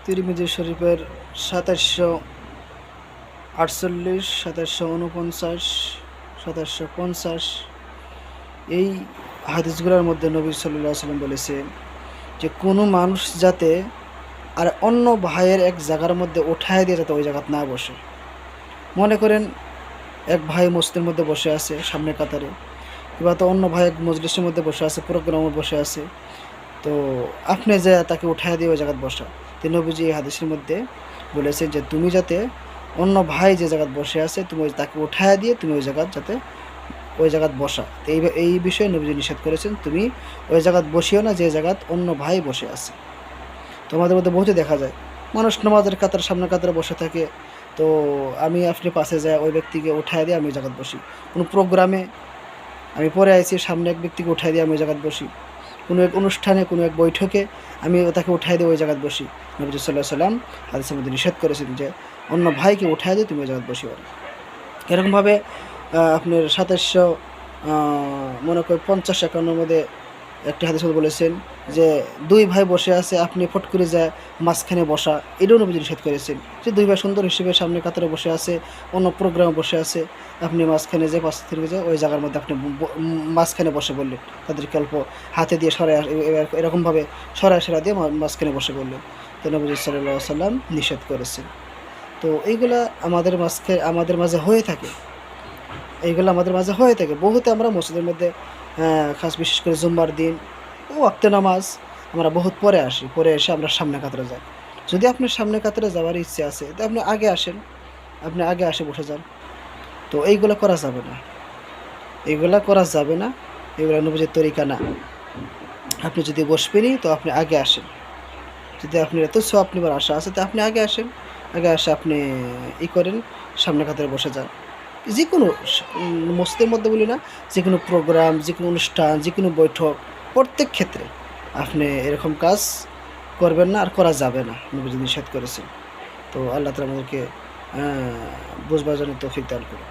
তিরমিজি শরীফের 2748, 2749, 2750 এই হাদিসগুলোর মধ্যে নবী সাল্লাল্লাহু আলাইহি সাল্লাম বলেছেন যে কোনো মানুষ যাতে আর অন্য ভাইয়ের এক জায়গার মধ্যে উঠায় দিয়ে যাতে ওই জায়গাতে না বসে। মনে করেন এক ভাই মসজিদের মধ্যে বসে আছে সামনের কাতারে, কিংবা তো অন্য ভাই এক মজলিসের মধ্যে বসে আছে, প্রোগ্রামে বসে আছে, তো আপনি যে তাকে উঠায় দিয়ে ওই জায়গায় বসা। তো নবীজি এই হাদিসের মধ্যে বলেছে যে তুমি যাতে অন্য ভাই যে জায়গায় বসে আছে তুমি তাকে উঠায় দিয়ে তুমি ওই জায়গায় যাতে ওই জায়গায় বসা। তো এই বিষয়ে নবীজি নিষেধ করেছেন, তুমি ওই জায়গায় বসিও না যে জায়গায় অন্য ভাই বসে আছে। তো আমাদের মধ্যে বহুতে দেখা যায় মানুষ নামাজের কাতার সামনের কাতারে বসে থাকে, তো আমি আপনি পাশে যাই ওই ব্যক্তিকে উঠায় দিয়ে আমি ওই জায়গায় বসি। কোনো প্রোগ্রামে আমি পরে আইছি, সামনে এক ব্যক্তিকে উঠায় দিয়ে আমি ওই জায়গায় বসি। কোনো এক অনুষ্ঠানে, কোনো এক বৈঠকে আমি তাকে উঠায় দিয়ে ওই জায়গায় বসি। নবী সাল্লাল্লাহু আলাইহি সাল্লাম হাদিসের মধ্যে নিষেধ করেছেন যে অন্য ভাইকে উঠায় দিয়ে তুমি ওই জায়গায় বসিও না। এরকমভাবে আপনার 2700 মনে করি 50-51 মধ্যে একটি হাদিস বলেছেন যে দুই ভাই বসে আছে, আপনি ফট করে যায় মাঝখানে বসা। এটাও নবীজি নিষেধ করেছেন যে দুই ভাই সুন্দর হিসেবে সামনে কাতারে বসে আছে, অন্য প্রোগ্রামে বসে আছে, আপনি মাঝখানে যে পাশ থেকে যায় ওই জায়গার মধ্যে আপনি মাঝখানে বসে বললেন, তাদেরকে অল্প হাতে দিয়ে সরাই এরকমভাবে সরা দিয়ে মাঝখানে বসে বললেন। তো নবীজি সাল্লাল্লাহু আলাইহি সাল্লাম নিষেধ করেছেন। তো এইগুলা আমাদের মাঝে হয়ে থাকে, বহুতে আমরা মসজিদের মধ্যে খাস বিশেষ করে জুম্মার দিন ও ওয়াক্তে নামাজ আমরা বহুত পরে এসে আমরা সামনে কাতারে যাই। যদি আপনার সামনে কাতারে যাওয়ার ইচ্ছে আছে তো আপনি আগে আসেন, আপনি আগে আসে বসে যান। তো এইগুলো করা যাবে না, এগুলো নবীজির তরিকা না। আপনি যদি বসবেনই তো আপনি আগে আসেন, যদি আপনি এত সওয়াব নেবার আশা আছে তো আপনি আগে আসেন, আগে আসে আপনি করেন, সামনে কাতারে বসে যান। যে কোনো মসজিদের মধ্যে বলি না, যে কোনো প্রোগ্রাম, যে কোনো অনুষ্ঠান, যে কোনো বৈঠক, প্রত্যেক ক্ষেত্রে আপনি এরকম কাজ করবেন না আর করা যাবে না, নবীজি নিষেধ করেছেন। তো আল্লাহ তাআলা আমাদেরকে বুঝবার জন্য তৌফিক দান করুন।